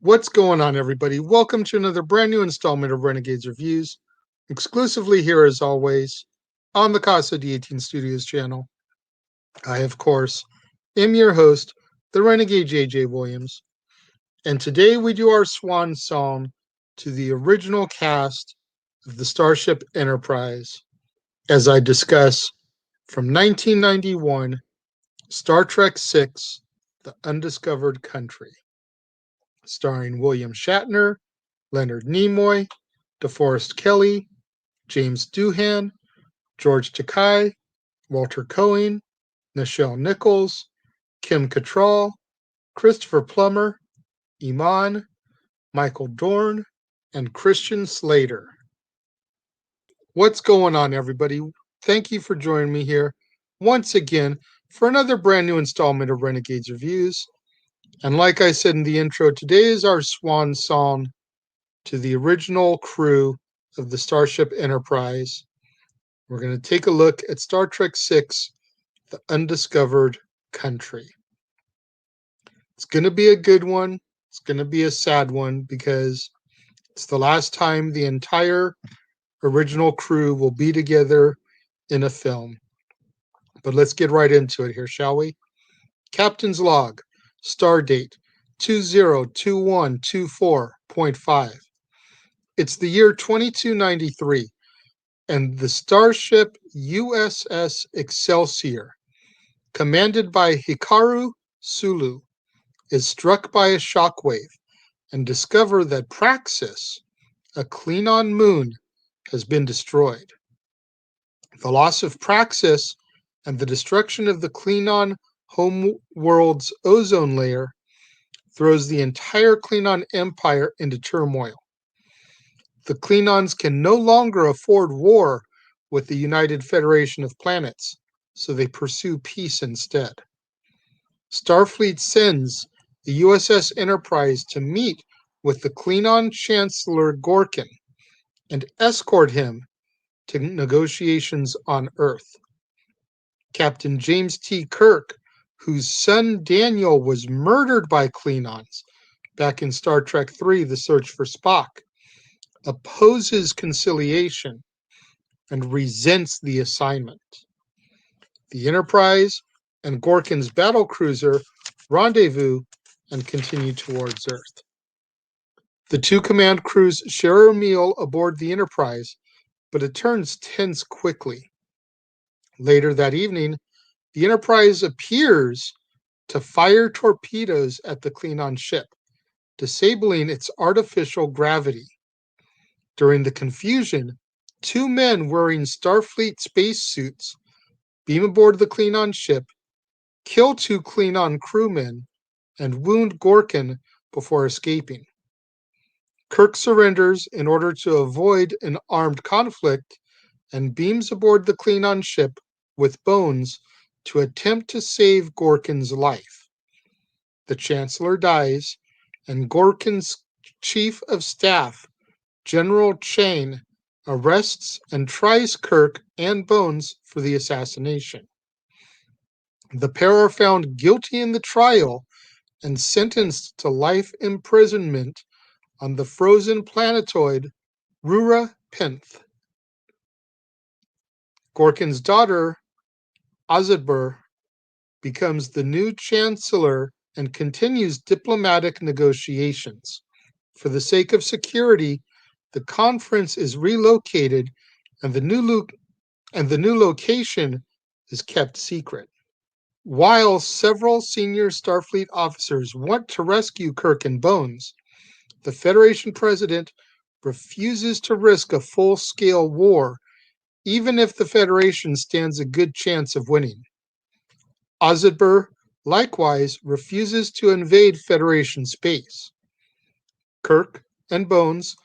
What's going on, everybody? Welcome to another brand new installment of Renegades Reviews, exclusively here as always on the Casa D18 Studios channel. I, of course, am your host, the Renegade JJ Williams, and today we do our swan song to the original cast of the Starship Enterprise as I discuss from 1991 Star Trek VI, The Undiscovered Country, starring William Shatner, Leonard Nimoy, DeForest Kelley, James Doohan, George Takei, Walter Cohen, Nichelle Nichols, Kim Cattrall, Christopher Plummer, Iman, Michael Dorn, and Christian Slater. What's going on, everybody? Thank you for joining me here once again for another brand new installment of Renegades Reviews. And like I said in the intro, today is our swan song to the original crew of the Starship Enterprise. We're going to take a look at Star Trek VI, The Undiscovered Country. It's going to be a good one. It's going to be a sad one because it's the last time the entire original crew will be together in a film. But let's get right into it here, shall we? Captain's log, star date 202124.5. It's the year 2293, and the starship USS Excelsior, commanded by Hikaru Sulu, is struck by a shockwave and discover that Praxis, a Klingon moon, has been destroyed. The loss of Praxis and the destruction of the Klingon homeworld's ozone layer throws the entire Klingon Empire into turmoil. The Klingons can no longer afford war with the United Federation of Planets, so they pursue peace instead. Starfleet sends the USS Enterprise to meet with the Klingon Chancellor Gorkin and escort him to negotiations on Earth. Captain James T. Kirk, whose son Daniel was murdered by Klingons back in Star Trek III, The Search for Spock, opposes conciliation and resents the assignment. The Enterprise and Gorkin's battlecruiser rendezvous and continue towards Earth. The two command crews share a meal aboard the Enterprise, but it turns tense quickly. Later that evening, the Enterprise appears to fire torpedoes at the Klingon ship, disabling its artificial gravity. During the confusion, two men wearing Starfleet spacesuits beam aboard the Klingon ship, kill two Klingon crewmen, and wound Gorkin before escaping. Kirk surrenders in order to avoid an armed conflict and beams aboard the Klingon ship with Bones to attempt to save Gorkin's life. The Chancellor dies, and Gorkin's Chief of Staff, General Chang, arrests and tries Kirk and Bones for the assassination. The pair are found guilty in the trial and sentenced to life imprisonment on the frozen planetoid Rura Penth. Gorkin's daughter, Ozidber, becomes the new chancellor and continues diplomatic negotiations. For the sake of security, the conference is relocated and the new location is kept secret. While several senior Starfleet officers want to rescue Kirk and Bones, the Federation president refuses to risk a full-scale war, even if the Federation stands a good chance of winning. Ozidber likewise refuses to invade Federation space. Kirk and Bones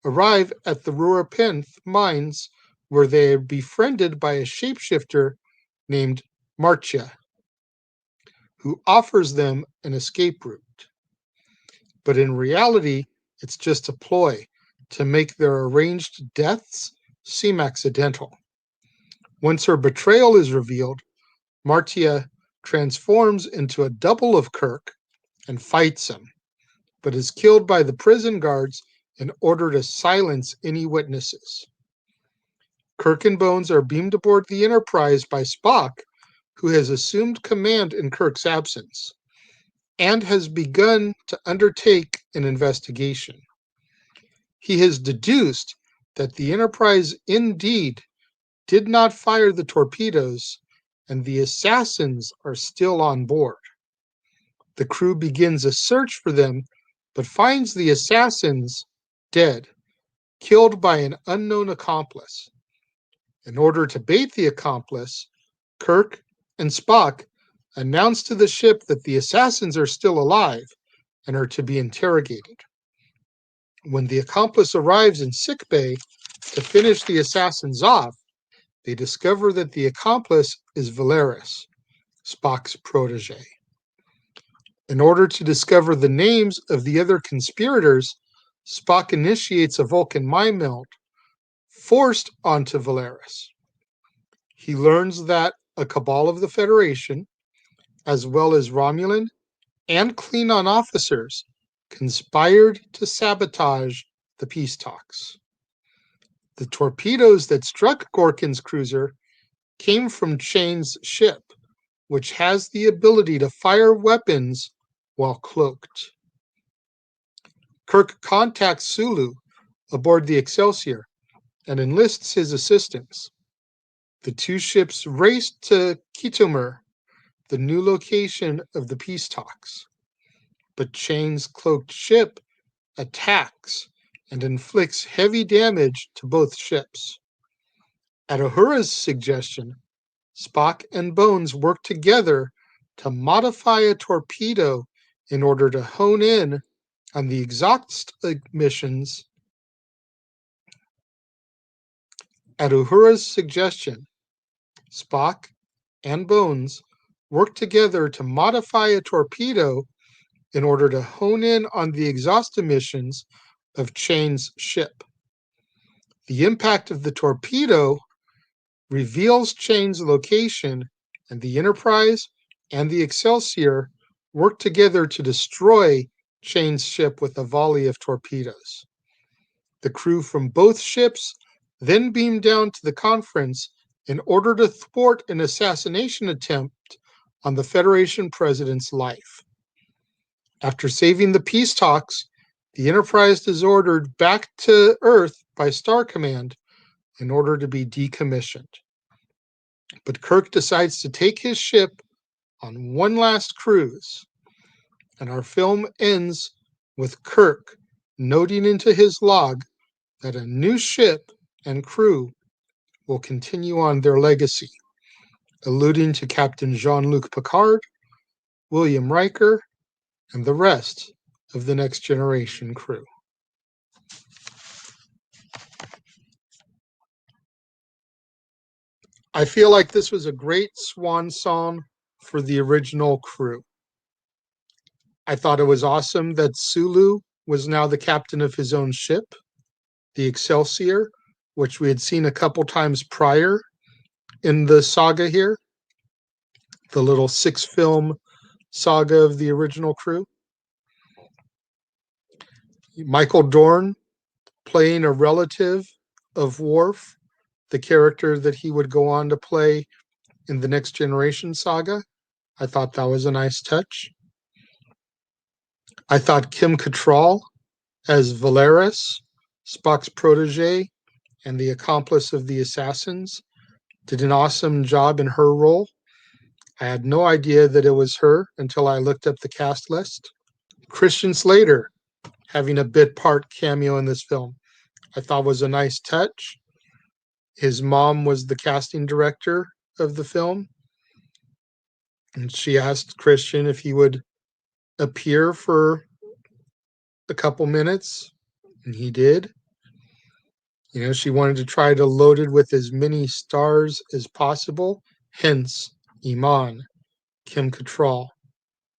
arrive at the Rura-Penth mines, where they are befriended by a shapeshifter named Marcia, who offers them an escape route. But in reality, it's just a ploy to make their arranged deaths seem accidental. Once her betrayal is revealed, Marcia transforms into a double of Kirk and fights him, but is killed by the prison guards in order to silence any witnesses. Kirk and Bones are beamed aboard the Enterprise by Spock, who has assumed command in Kirk's absence, and has begun to undertake an investigation. He has deduced that the Enterprise indeed did not fire the torpedoes, and the assassins are still on board. The crew begins a search for them, but finds the assassins dead, killed by an unknown accomplice. In order to bait the accomplice, Kirk and Spock announce to the ship that the assassins are still alive and are to be interrogated. When the accomplice arrives in sickbay to finish the assassins off, they discover that the accomplice is Valeris, Spock's protege. In order to discover the names of the other conspirators, Spock initiates a Vulcan mind meld, forced onto Valeris. He learns that a cabal of the Federation, as well as Romulan and Klingon officers, conspired to sabotage the peace talks. The torpedoes that struck Gorkin's cruiser came from Chain's ship, which has the ability to fire weapons while cloaked. Kirk contacts Sulu aboard the Excelsior and enlists his assistance. The two ships race to Kitomer, the new location of the peace talks. But Chain's cloaked ship attacks and inflicts heavy damage to both ships. At Uhura's suggestion, Spock and Bones work together to modify a torpedo in order to hone in on the exhaust emissions. At Uhura's suggestion, Spock and Bones work together to modify a torpedo in order to hone in on the exhaust emissions of Chain's ship. The impact of the torpedo reveals Chain's location, and the Enterprise and the Excelsior work together to destroy Chain's ship with a volley of torpedoes. The crew from both ships then beam down to the conference in order to thwart an assassination attempt on the Federation president's life. After saving the peace talks, the Enterprise is ordered back to Earth by Star Command in order to be decommissioned. But Kirk decides to take his ship on one last cruise, and our film ends with Kirk noting into his log that a new ship and crew will continue on their legacy, alluding to Captain Jean-Luc Picard, William Riker, and the rest of the Next Generation crew. I feel like this was a great swan song for the original crew. I thought it was awesome that Sulu was now the captain of his own ship, the Excelsior, which we had seen a couple times prior in the saga here, the little 6-film saga of the original crew. Michael Dorn playing a relative of Worf, the character that he would go on to play in the Next Generation saga. I thought that was a nice touch. I thought Kim Cattrall as Valeris, Spock's protege and the accomplice of the assassins, did an awesome job in her role. I had no idea that it was her until I looked up the cast list. Christian Slater having a bit part cameo in this film, I thought was a nice touch. His mom was the casting director of the film, and she asked Christian if he would appear for a couple minutes, and he did. You know, she wanted to try to load it with as many stars as possible, hence Iman, Kim Cattrall,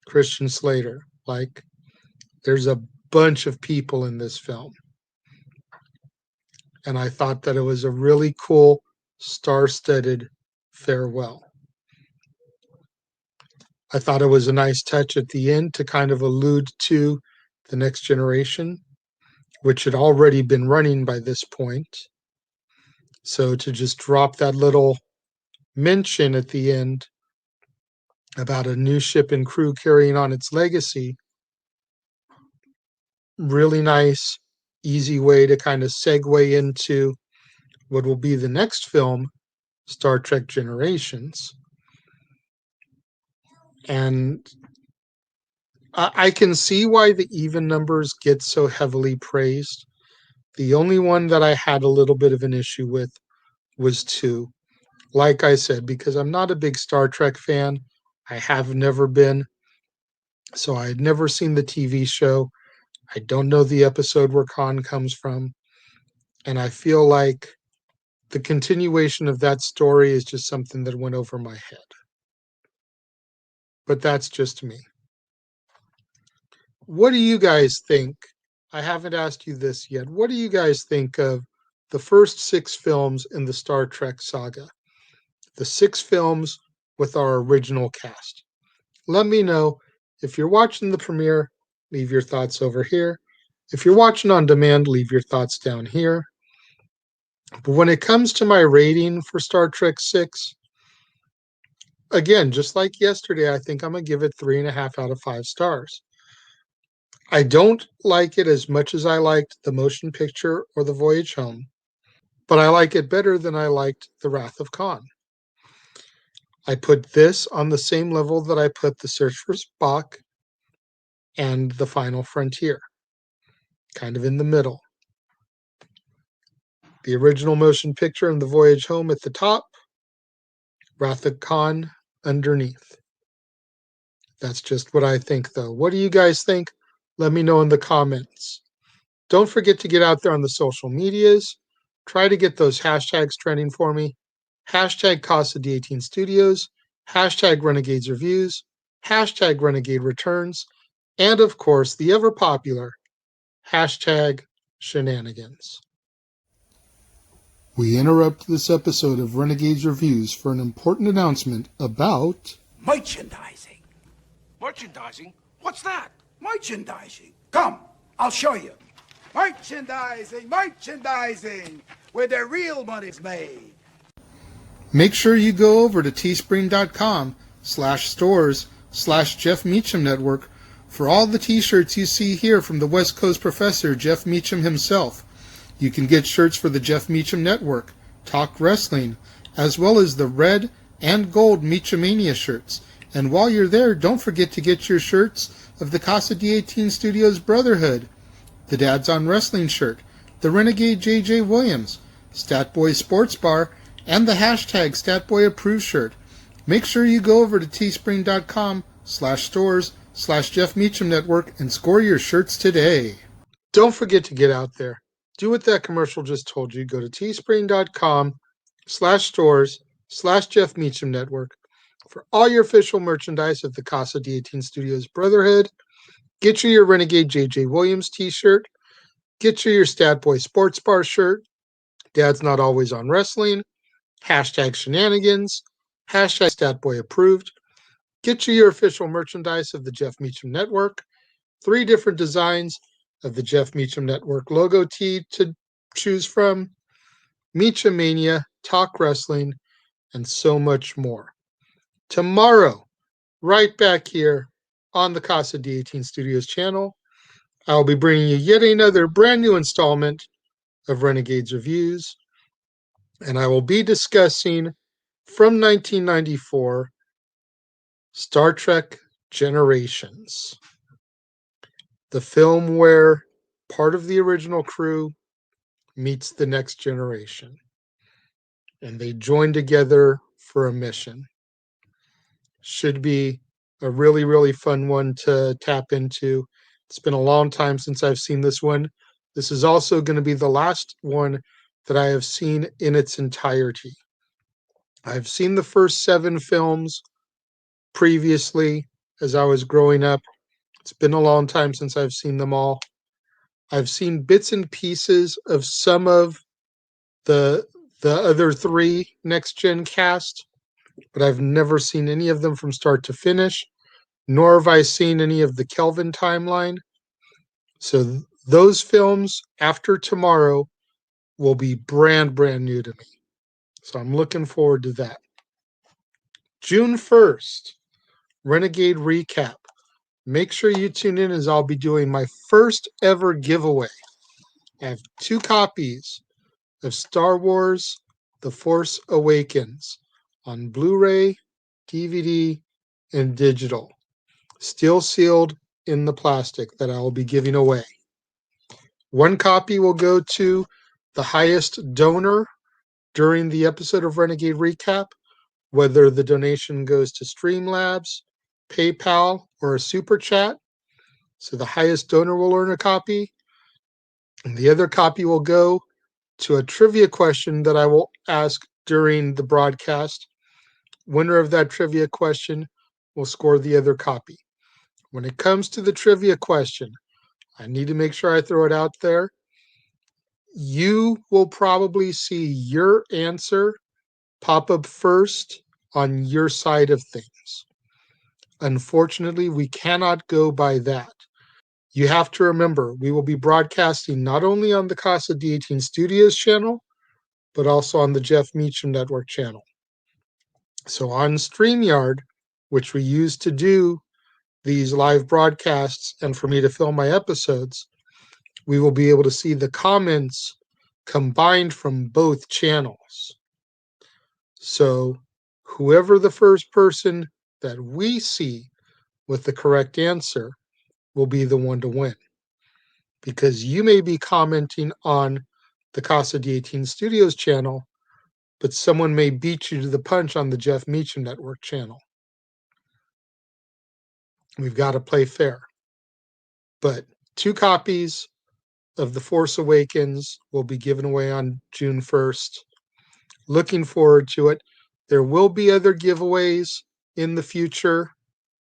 Christian Slater. Like, there's a bunch of people in this film. And I thought that it was a really cool, star-studded farewell. I thought it was a nice touch at the end to kind of allude to The Next Generation, which had already been running by this point. So to just drop that little mention at the end about a new ship and crew carrying on its legacy, really nice, easy way to kind of segue into what will be the next film, Star Trek Generations. And I can see why the even numbers get so heavily praised. The only one that I had a little bit of an issue with was 2. Like I said, because I'm not a big Star Trek fan, I have never been. So I had never seen the TV show. I don't know the episode where Khan comes from. And I feel like the continuation of that story is just something that went over my head. But that's just me. What do you guys think? I haven't asked you this yet. What do you guys think of the first 6 films in the Star Trek saga? The 6 films with our original cast. Let me know. If you're watching the premiere, leave your thoughts over here. If you're watching on demand, leave your thoughts down here. But when it comes to my rating for Star Trek 6, again, just like yesterday, I think I'm going to give it 3.5 out of 5 stars. I don't like it as much as I liked the motion picture or The Voyage Home, but I like it better than I liked The Wrath of Khan. I put this on the same level that I put The Search for Spock and The Final Frontier, kind of in the middle. The original motion picture and The Voyage Home at the top, Wrath of Khan underneath. That's just what I think, though. What do you guys think? Let me know in the comments. Don't forget to get out there on the social medias. Try to get those hashtags trending for me. Hashtag Casa D18 Studios, hashtag Renegades Reviews, hashtag Renegade Returns, and of course, the ever popular hashtag Shenanigans. We interrupt this episode of Renegades Reviews for an important announcement about merchandising. Merchandising? What's that? Merchandising. Come, I'll show you. Merchandising, merchandising, where the real money's made. Make sure you go over to teespring.com/stores/Jeff Meacham Network for all the t-shirts you see here from the West Coast professor, Jeff Meacham himself. You can get shirts for the Jeff Meacham Network, Talk Wrestling, as well as the red and gold Meachamania shirts. And while you're there, don't forget to get your shirts of the Casa D18 Studios Brotherhood, the Dads on Wrestling shirt, the Renegade J.J. Williams, Statboy Sports Bar, and the hashtag StatBoyApproved shirt. Make sure you go over to teespring.com/stores/Jeff Meacham Network and score your shirts today. Don't forget to get out there. Do what that commercial just told you. Go to teespring.com/stores/Jeff Meacham Network for all your official merchandise of the Casa D18 Studios Brotherhood. Get you your Renegade J.J. Williams t-shirt. Get you your Statboy Sports Bar shirt. Dad's Not Always on Wrestling. Hashtag Shenanigans. Hashtag StatBoyApproved. Get you your official merchandise of the Jeff Meacham Network. 3 different designs of the Jeff Meacham Network logo tee to choose from. Meachamania, Talk Wrestling, and so much more. Tomorrow, right back here on the Casa D18 Studios channel, I'll be bringing you yet another brand new installment of Renegades Reviews, and I will be discussing from 1994 Star Trek Generations, the film where part of the original crew meets the next generation, and they join together for a mission. Should be a really, really fun one to tap into. It's been a long time since I've seen this one. This is also going to be the last one that I have seen in its entirety. I've seen the first 7 films previously as I was growing up. It's been a long time since I've seen them all. I've seen bits and pieces of some of the other 3 next gen cast, but I've never seen any of them from start to finish, nor have I seen any of the Kelvin timeline. So those films after tomorrow will be brand new to me. So I'm looking forward to that. June 1st, Renegade Recap. Make sure you tune in as I'll be doing my first ever giveaway. I have 2 copies of Star Wars The Force Awakens on Blu-ray, DVD, and digital, still sealed in the plastic that I will be giving away. 1 copy will go to the highest donor during the episode of Renegade Recap, whether the donation goes to Streamlabs, PayPal, or a Super Chat. So the highest donor will earn a copy. And the other copy will go to a trivia question that I will ask during the broadcast. Winner of that trivia question will score the other copy. When it comes to the trivia question, I need to make sure I throw it out there. You will probably see your answer pop up first on your side of things. Unfortunately, we cannot go by that. You have to remember, we will be broadcasting not only on the Casa D18 Studios channel, but also on the Jeff Meacham Network channel. So on StreamYard, which we use to do these live broadcasts and for me to film my episodes, we will be able to see the comments combined from both channels. So whoever the first person that we see with the correct answer will be the one to win. Because you may be commenting on the Casa D18 Studios channel, but someone may beat you to the punch on the Jeff Meacham Network channel. We've got to play fair. But 2 copies of The Force Awakens will be given away on June 1st. Looking forward to it. There will be other giveaways in the future.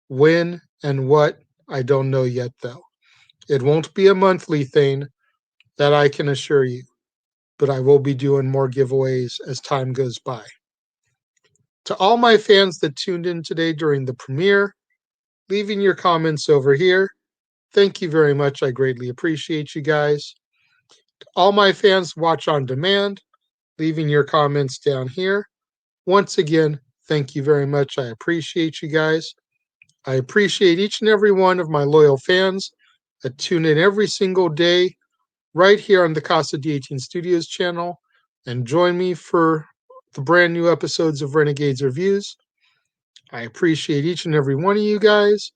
When and what, I don't know yet, though. It won't be a monthly thing, that I can assure you. But I will be doing more giveaways as time goes by. To all my fans that tuned in today during the premiere, leaving your comments over here, thank you very much. I greatly appreciate you guys. To all my fans watch on demand, leaving your comments down here. Once again, thank you very much. I appreciate you guys. I appreciate each and every one of my loyal fans that tune in every single day right here on the Casa D18 Studios channel and join me for the brand new episodes of Renegades Reviews. I appreciate each and every one of you guys.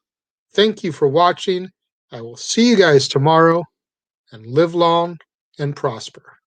Thank you for watching. I will see you guys tomorrow, and live long and prosper.